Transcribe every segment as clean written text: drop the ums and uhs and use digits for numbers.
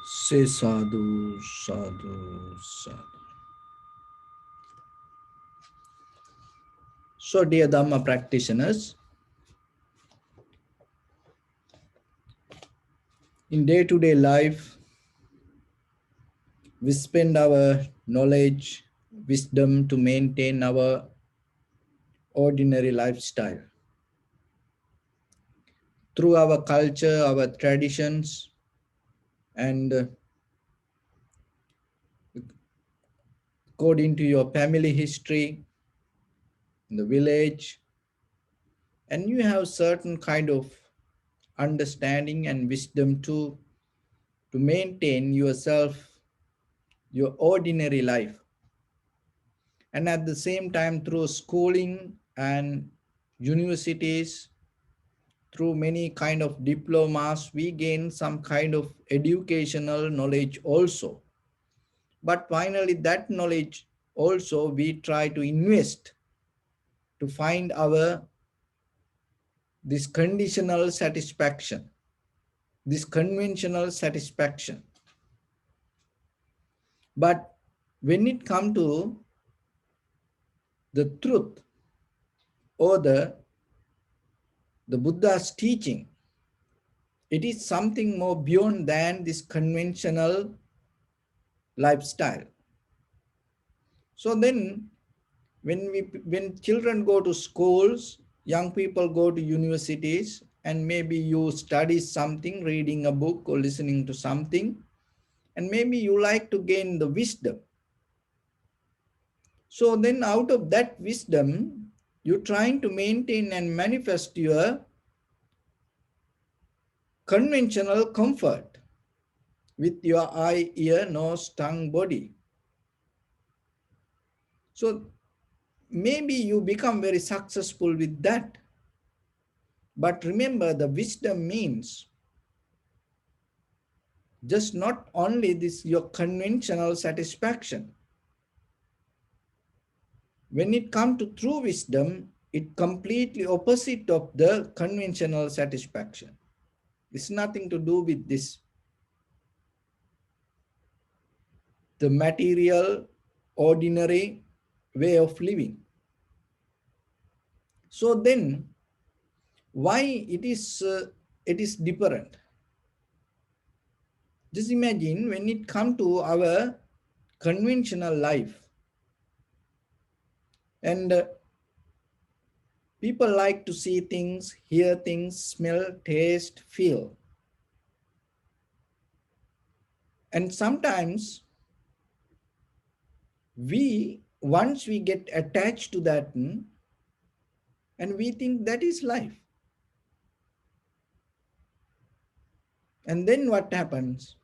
Say sadhu, sadhu, sadhu. So, dear Dharma practitioners, in day-to-day life, we spend our knowledge, wisdom to maintain our ordinary lifestyle. Through our culture, our traditions, and according to your family history, the village, and you have certain kind of understanding and wisdom to maintain yourself, your ordinary life. And at the same time, through schooling and universities, through many kind of diplomas, we gain some kind of educational knowledge also. But finally, that knowledge also we try to invest to find our this conditional satisfaction, this conventional satisfaction. But when it comes to the truth or the Buddha's teaching, it is something more beyond than this conventional lifestyle. So then when children go to schools, young people go to universities, and maybe you study something, reading a book or listening to something, and maybe you like to gain the wisdom. So then out of that wisdom, you're trying to maintain and manifest your conventional comfort with your eye, ear, nose, tongue, body. So maybe you become very successful with that. But remember, the wisdom means just not only this your conventional satisfaction. When it comes to true wisdom, it completely opposite of the conventional satisfaction. It's nothing to do with this, the material, ordinary way of living. So then, why it is different? Just imagine when it comes to our conventional life, and people like to see things, hear things, smell, taste, feel. And sometimes once we get attached to that, and we think that is life. And then what happens?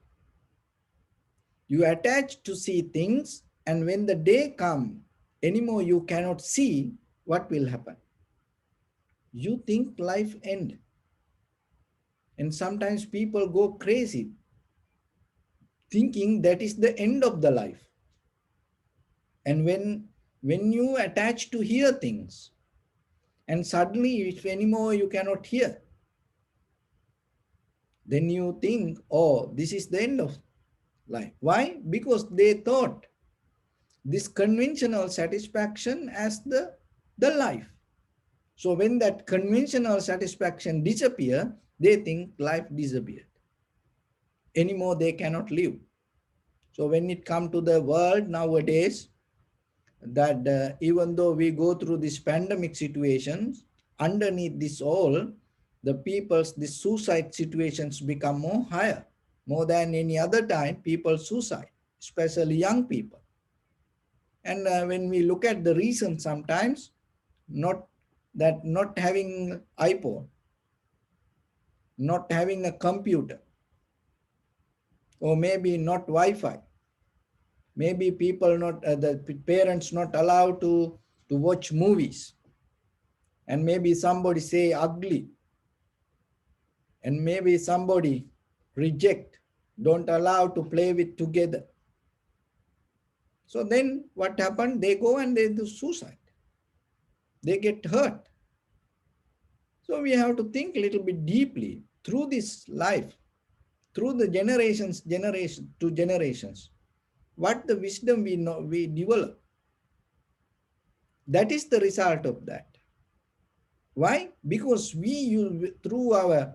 You attach to see things, and when the day comes, anymore you cannot see, what will happen? You think life end. And sometimes people go crazy, thinking that is the end of the life. And when you attach to hear things, and suddenly if anymore you cannot hear, then you think, oh, this is the end of life. Why? Because they thought this conventional satisfaction as the life. So when that conventional satisfaction disappear, they think life disappeared. Anymore they cannot live. So when it comes to the world nowadays, that even though we go through this pandemic situations, underneath this all, the people's the suicide situations become more higher. More than any other time, people suicide, especially young people. And when we look at the reason sometimes, not having iPhone, not having a computer, or maybe not Wi-Fi, maybe people not, the parents not allowed to watch movies, and maybe somebody say ugly, and maybe somebody reject, don't allow to play with together. So then what happened? They go and they do suicide. They get hurt. So we have to think a little bit deeply through this life, through the generations, generation to generations, what the wisdom we know we develop, that is the result of that. Why? Because we use through our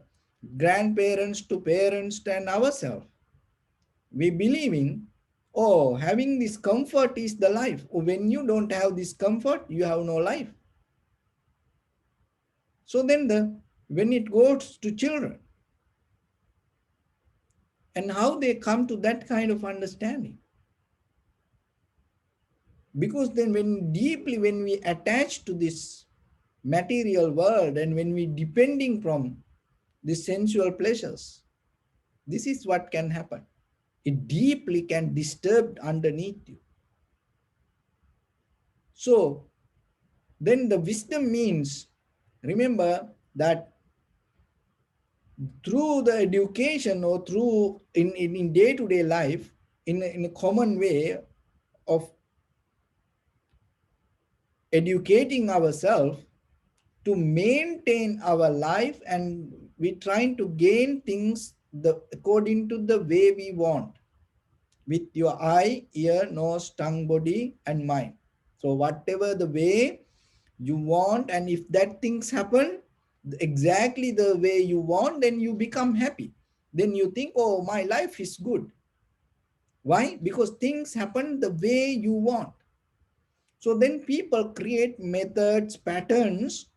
grandparents to parents and ourselves, we believe in, oh, having this comfort is the life. When you don't have this comfort, you have no life. So then when it goes to children, and how they come to that kind of understanding, because then when we attach to this material world, and when we depending from the sensual pleasures, this is what can happen. It deeply can disturb underneath you. So then the wisdom means, remember that through the education, or through in day-to-day life, in a common way of educating ourselves to maintain our life, and we trying to gain things according to the way we want, with your eye, ear, nose, tongue, body, and mind. So whatever the way you want, and if that things happen exactly the way you want, then you become happy. Then you think, oh, my life is good. Why? Because things happen the way you want. So then people create methods, patterns,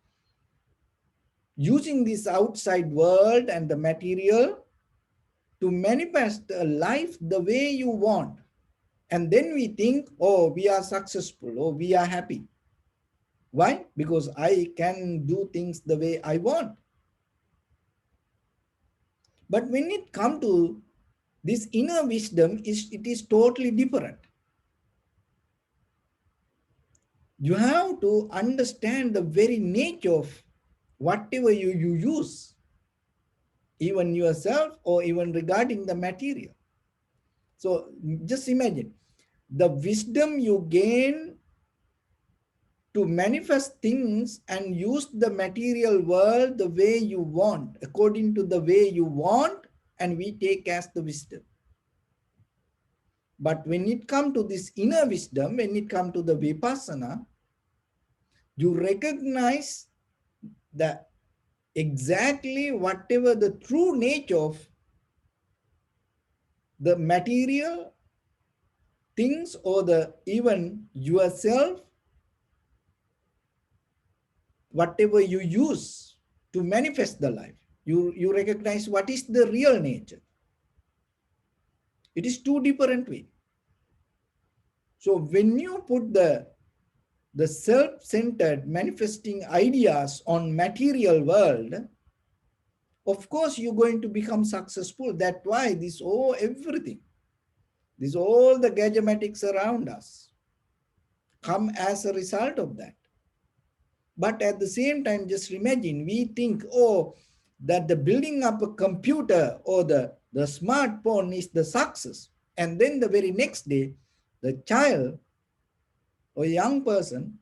using this outside world and the material to manifest a life the way you want. And then we think, oh, we are successful, or we are happy. Why? Because I can do things the way I want. But when it comes to this inner wisdom, it is totally different. You have to understand the very nature of whatever you use, even yourself or even regarding the material. So just imagine the wisdom you gain to manifest things and use the material world the way you want, according to the way you want, and we take as the wisdom. But when it comes to this inner wisdom, when it comes to the vipassana, you recognize that exactly whatever the true nature of the material things, or the even yourself, whatever you use to manifest the life, you recognize what is the real nature. It is two different ways. So when you put the self-centered manifesting ideas on material world, of course you're going to become successful. That's why this everything, this all the gadgetics around us come as a result of that. But at the same time, just imagine, we think, oh, that the building up a computer or the smartphone is the success. And then the very next day, the child or young person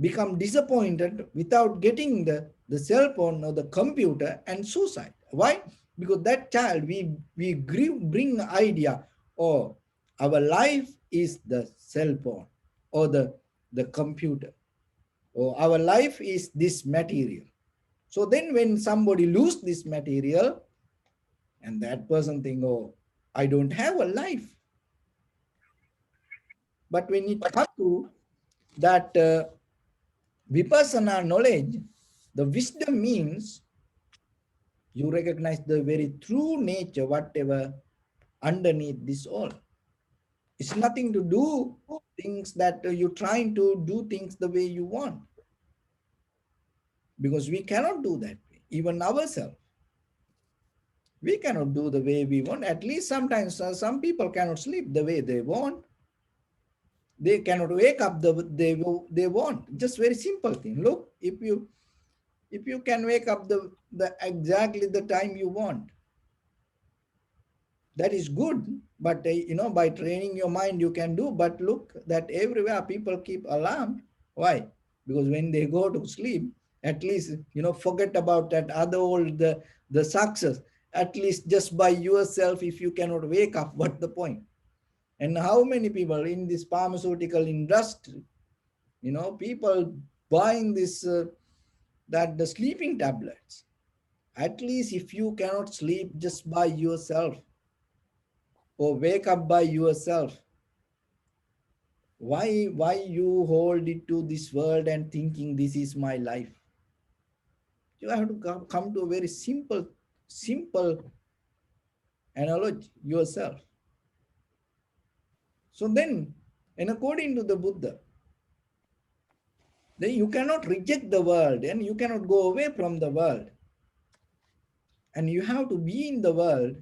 become disappointed without getting the cell phone or the computer, and suicide. Why? Because that child, we bring the idea, oh, our life is the cell phone or the computer, or our life is this material. So then when somebody lose this material, and that person think, oh, I don't have a life. But when it comes to that vipassana knowledge, the wisdom means you recognize the very true nature, whatever underneath this all. It's nothing to do things that you're trying to do things the way you want. Because we cannot do that, even ourselves. We cannot do the way we want. At least sometimes some people cannot sleep the way they want. They cannot wake up they want. Just very simple thing. Look, if you can wake up the exactly the time you want, that is good. But by training your mind you can do. But look that everywhere people keep alarmed. Why? Because when they go to sleep, at least forget about that other old the success, At least just by yourself, if you cannot wake up, what's the point? And how many people in this pharmaceutical industry, people buying this, that the sleeping tablets. At least if you cannot sleep just by yourself or wake up by yourself, why you hold it to this world and thinking this is my life? You have to come to a very simple analogy yourself. So then, and according to the Buddha, then you cannot reject the world and you cannot go away from the world. And you have to be in the world,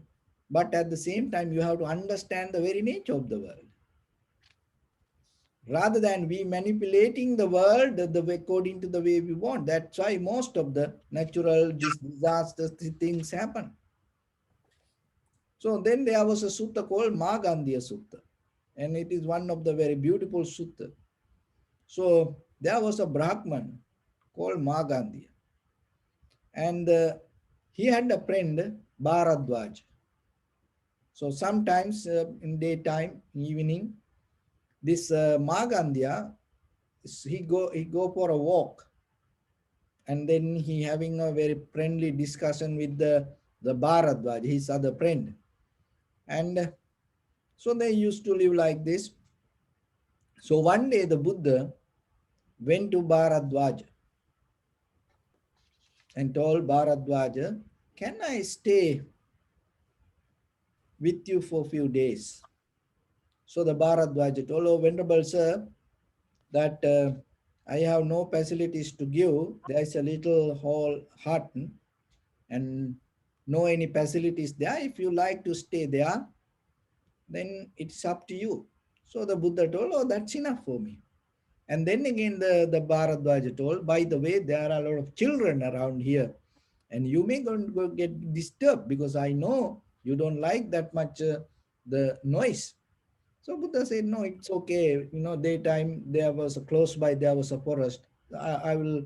but at the same time, you have to understand the very nature of the world. Rather than we manipulating the world the way, according to the way we want. That's why most of the natural disasters, things happen. So then there was a sutta called Magandhya Sutta, and it is one of the very beautiful sutta. So there was a Brahman called Magandhya, and he had a friend Bharadwaj. So sometimes in daytime, evening, this Magandhya, he go for a walk, and then he having a very friendly discussion with the Bharadwaj, his other friend. And so they used to live like this. So one day the Buddha went to Bharadwaj and told Bharadwaj, can I stay with you for a few days? So the Bharadwaj told, oh, Venerable Sir, that I have no facilities to give. There is a little hut and no any facilities there. If you like to stay there, then it's up to you. So the Buddha told, oh, that's enough for me. And then again the Bharadwaja told, by the way, there are a lot of children around here and you may go get disturbed because I know you don't like that much the noise. So Buddha said, no, it's okay. Daytime there was close by, there was a forest. I will,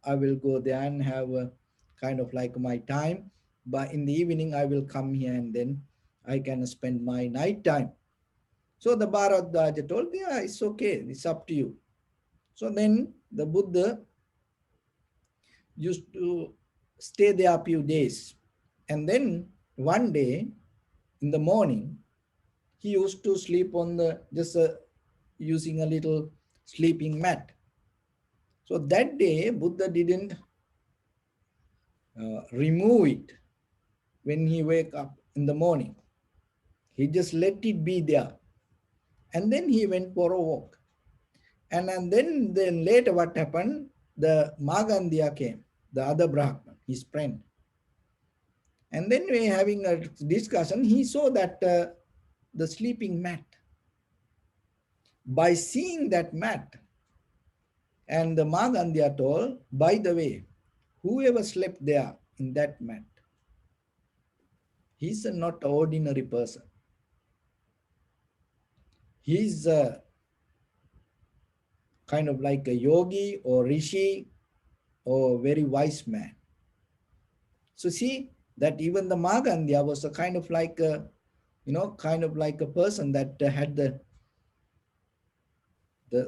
I will go there and have a kind of like my time. But in the evening, I will come here and then I can spend my night time. So the Bharadwaja told, yeah, it's okay. It's up to you. So then the Buddha used to stay there a few days. And then one day in the morning, he used to sleep on the just using a little sleeping mat. So that day, Buddha didn't remove it when he wake up in the morning. He just let it be there. And then he went for a walk. And then later what happened? The Magandhya came, the other Brahman, his friend. And then we having a discussion, he saw that the sleeping mat. By seeing that mat, and the Magandhya told, by the way, whoever slept there in that mat, he's not an ordinary person. He's kind of like a yogi or rishi or very wise man. So see that even the Magandhya was a kind of like a, kind of like a person that had the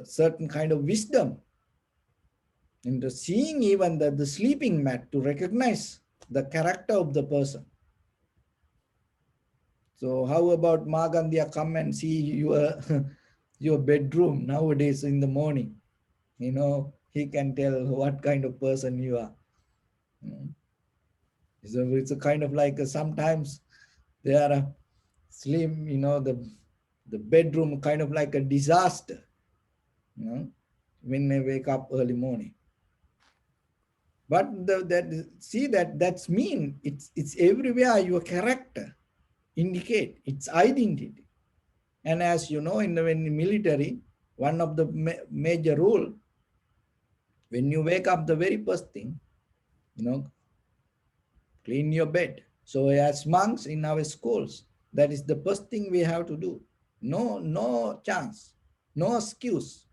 certain kind of wisdom. And seeing even the sleeping mat to recognize the character of the person. So how about Magandhya come and see your your bedroom nowadays in the morning? He can tell what kind of person you are. So it's a kind of like sometimes they are slim, the bedroom kind of like a disaster, when they wake up early morning. But that's mean it's everywhere your character indicate its identity. And as you know, in the military, one of the major rule, when you wake up, the very first thing, clean your bed. So as monks in our schools, that is the first thing we have to do. No chance, no excuse.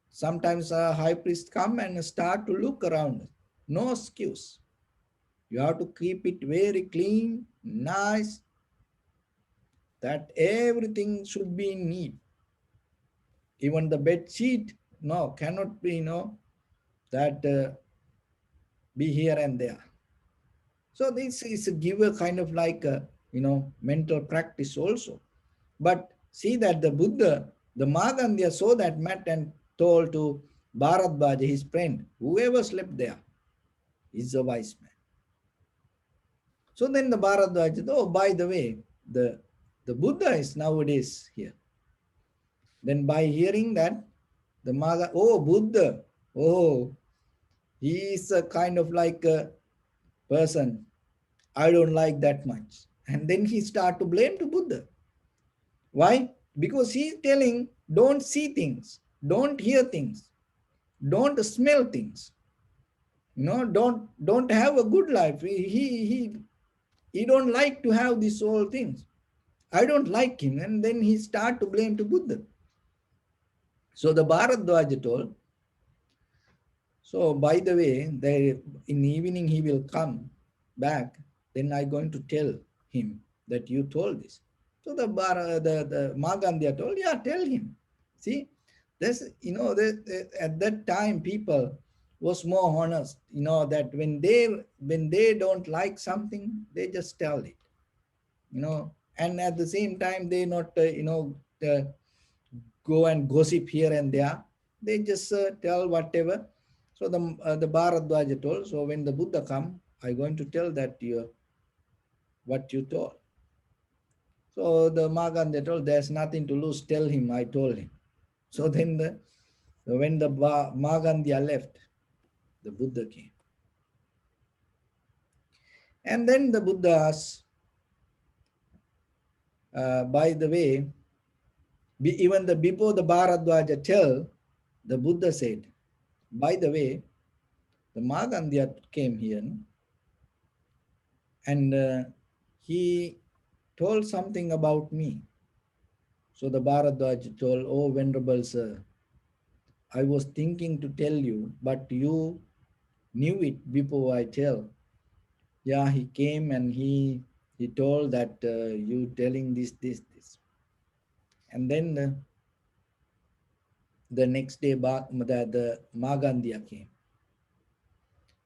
Sometimes a high priest come and start to look around. No excuse. You have to keep it very clean, nice, that everything should be in neat. Even the bed sheet, no, cannot be, that be here and there. So this is a give a kind of like a, mental practice also. But see that the Buddha, the Magandhya saw that mat and told to Bharadwaja, his friend, whoever slept there is a wise man. So then the Bharadwaja said, oh, by the way, the Buddha is nowadays here. Then by hearing that, the Maga, oh, Buddha, oh, he is a kind of like a person. I don't like that much. And then he start to blame to Buddha. Why? Because he's telling, don't see things, don't hear things, don't smell things. Don't have a good life. He don't like to have these all things. I don't like him. And then he start to blame to Buddha. So the Bharadwaja told, so by the way, in the evening he will come back. Then I going to tell him that you told this. So the Magandhya told, yeah, tell him. See, this, at that time people was more honest. That when they don't like something, they just tell it. And at the same time they not uh, go and gossip here and there. They just tell whatever. So the Bharadwaja told, so when the Buddha come, I going to tell that you what you told. So the Magandhya told, there's nothing to lose. Tell him I told him. So then when the Magandhya left, the Buddha came. And then the Buddha asked, by the way, even before the Bharadwaja tell, the Buddha said, by the way, the Magandhya came here, no? And he told something about me. So the Bharadwaja told, oh, Venerable Sir, I was thinking to tell you, but you knew it before I tell. Yeah, he came and he told that you telling this. And then the next day, the Magandhya came.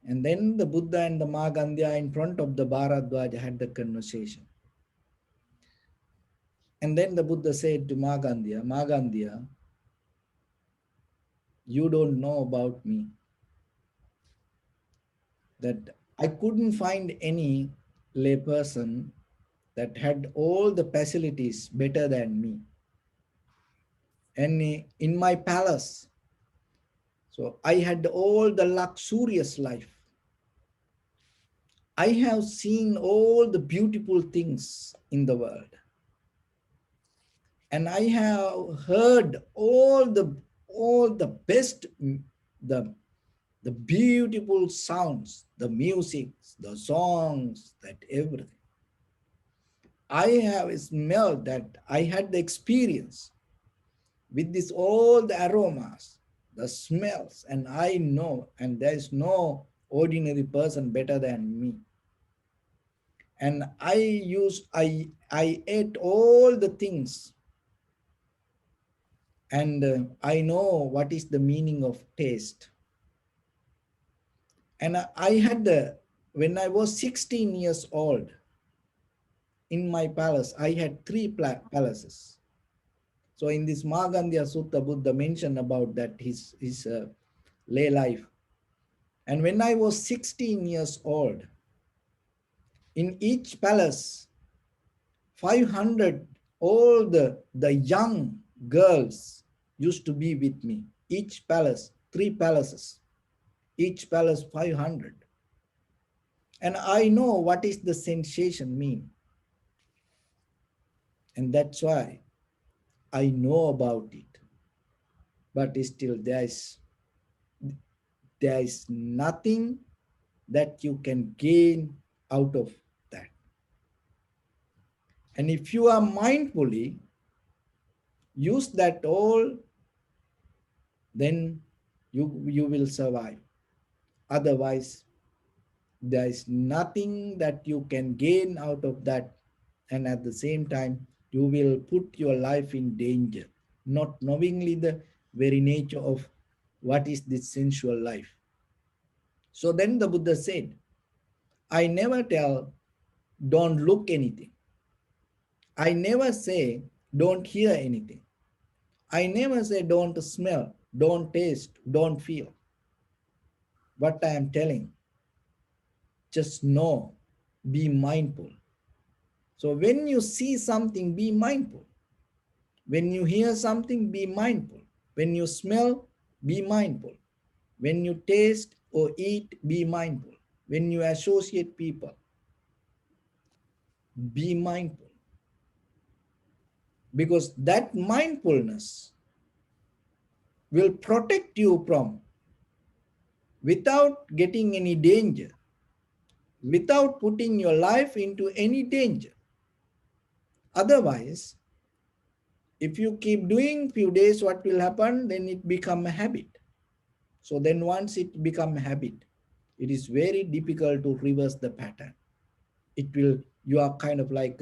And then the Buddha and the Magandhya in front of the Bharadwaja had the conversation. And then the Buddha said to Magandhya, you don't know about me. That I couldn't find any layperson that had all the facilities better than me. And in my palace, so I had all the luxurious life. I have seen all the beautiful things in the world. And I have heard all the best, the the beautiful sounds, the music, the songs, that everything. I have smelled that. I had the experience with this all the aromas, the smells, and I know, and there is no ordinary person better than me. And I ate all the things, and I know what is the meaning of taste. And I had when I was 16 years old, in my palace, I had three palaces. So in this Magandhya Sutta, Buddha mentioned about that his lay life. And when I was 16 years old, in each palace, 500, all the young girls used to be with me. Each palace, three palaces, each palace 500. And I know what is the sensation mean. And that's why I know about it. But still there is nothing that you can gain out of that. And if you are mindfully use that all, then you will survive. Otherwise, There is nothing that you can gain out of that. And at the same time, you will put your life in danger, not knowingly the very nature of what is this sensual life. So then the Buddha said, I never tell, don't look anything. I never say, don't hear anything. I never say, don't smell, don't taste, don't feel. What I am telling, just know, be mindful. So when you see something, be mindful. When you hear something, be mindful. When you smell, be mindful. When you taste or eat, be mindful. When you associate people, be mindful. Because that mindfulness will protect you from, without getting any danger, without putting your life into any danger. Otherwise, if you keep doing few days, what will happen? Then it become a habit. So then once it become a habit, it is very difficult to reverse the pattern. It will, you are kind of like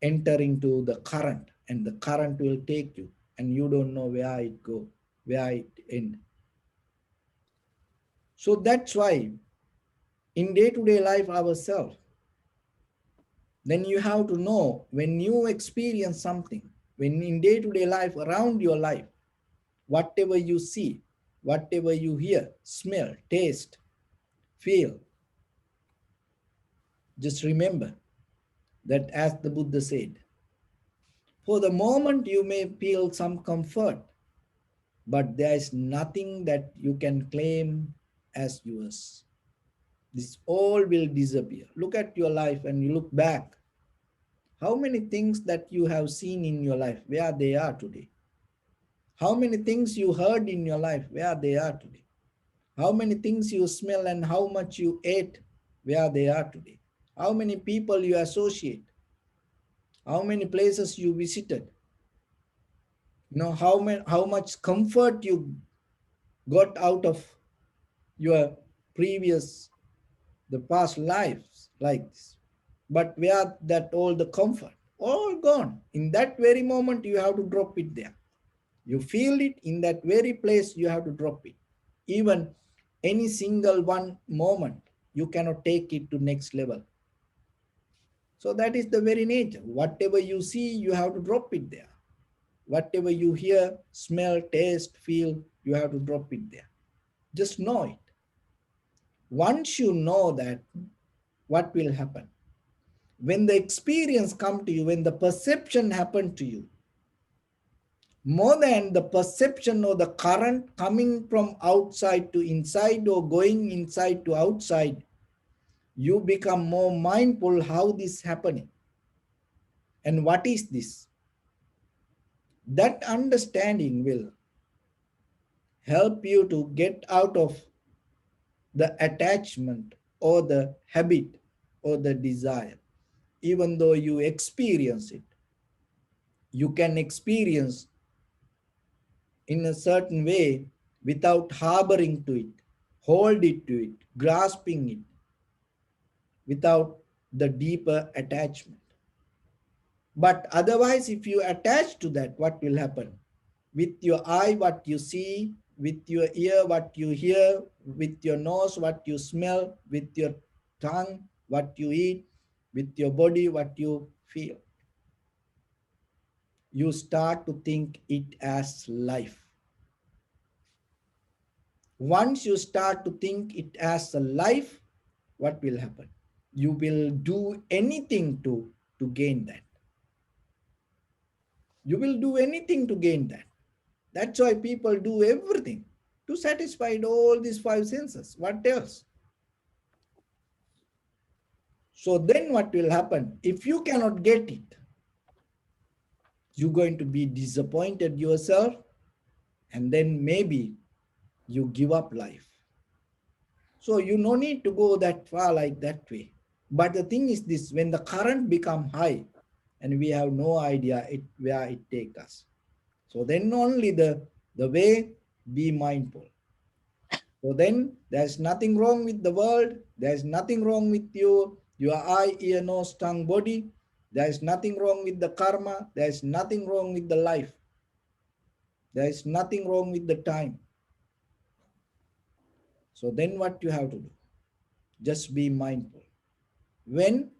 entering to the current, and the current will take you, and you don't know where it go, where it end. So that's why in day-to-day life ourselves, then you have to know when you experience something, when in day-to-day life around your life, whatever you see, whatever you hear, smell, taste, feel, just remember that as the Buddha said, for the moment you may feel some comfort, but there is nothing that you can claim as yours. This all will disappear. Look at your life and you look back. How many things that you have seen in your life, where they are today? How many things you heard in your life, where they are today? How many things you smell and how much you ate, where they are today? How many people you associate? How many places you visited? How much comfort you got out of your previous, the past lives like this. But where that all the comfort, all gone. In that very moment, you have to drop it there. You feel it in that very place, you have to drop it. Even any single one moment, you cannot take it to next level. So that is the very nature. Whatever you see, you have to drop it there. Whatever you hear, smell, taste, feel, you have to drop it there. Just know it. Once you know that, what will happen? When the experience come to you, when the perception happen to you, more than the perception or the current coming from outside to inside or going inside to outside, you become more mindful how this happening and what is this. That understanding will help you to get out of the attachment or the habit or the desire. Even though you experience it, you can experience in a certain way without harboring to it, hold it to it, grasping it, without the deeper attachment. But otherwise, if you attach to that, what will happen? With your eye, what you see, with your ear, what you hear, with your nose, what you smell, with your tongue, what you eat, with your body, what you feel, you start to think it as life. Once you start to think it as a life, what will happen? You will do anything to gain that. You will do anything to gain that. That's why people do everything to satisfy all these five senses. What else? So then what will happen? If you cannot get it, you're going to be disappointed yourself, and then maybe you give up life. So you no need to go that far like that way. But the thing is this, when the current become high and we have no idea where it take us. So then only the way, be mindful. So then there's nothing wrong with the world. There's nothing wrong with you, your eye, ear, nose, tongue, body. There's nothing wrong with the karma. There's nothing wrong with the life. There's nothing wrong with the time. So then what you have to do? Just be mindful. When?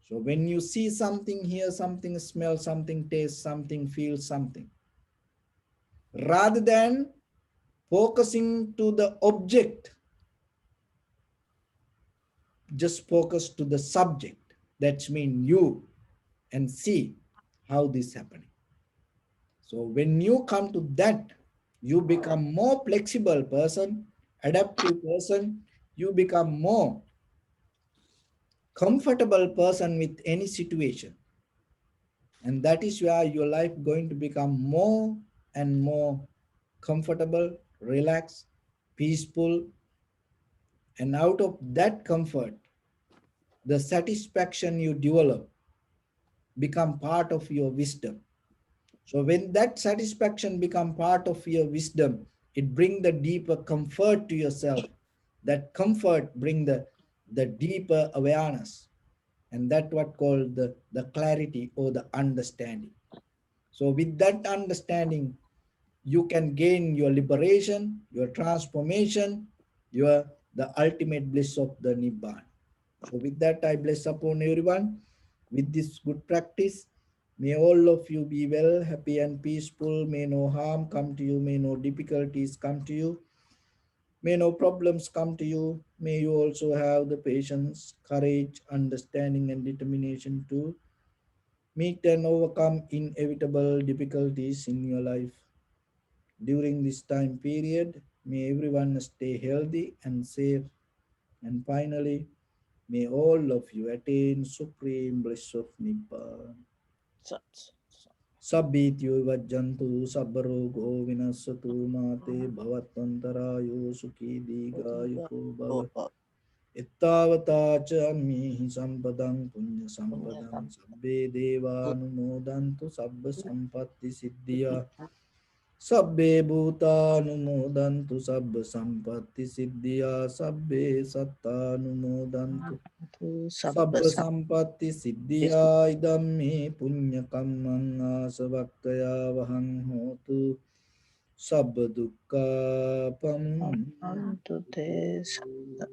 So when you see something, hear something, smell something, taste something, feel something, rather than focusing to the object, just focus to the subject. That's mean you, and see how this happening. So when you come to that, you become more flexible person, adaptive person, you become more comfortable person with any situation. And that is where your life going to become more and more comfortable, relaxed, peaceful, and out of that comfort, the satisfaction you develop become part of your wisdom. So when that satisfaction become part of your wisdom, it bring the deeper comfort to yourself. That comfort bring the deeper awareness, and that what called the clarity or the understanding. So with that understanding, you can gain your liberation, your transformation, your the ultimate bliss of the Nibbana. So with that, I bless upon everyone with this good practice. May all of you be well, happy and peaceful. May no harm come to you. May no difficulties come to you. May no problems come to you. May you also have the patience, courage, understanding, and determination to meet and overcome inevitable difficulties in your life. During this time period, may everyone stay healthy and safe. And finally, may all of you attain supreme bliss of Nibbana. Sat. Sabbityo vajjantu sabbarogo vinasatu mate bhavatantarayo sukhi digayuko bhava. Ittavata cha ammihi sampadang punya sampadang sabbe devanumodantu sabba sampatti siddhya. Sabbe bhutanumodantu sabba sampatti siddhya. Sabbe sattanumodantu sabba sampatti siddhya. Idam me punya kammang asavaktaya vahang hotu sabba dukkha Antu te pamundu.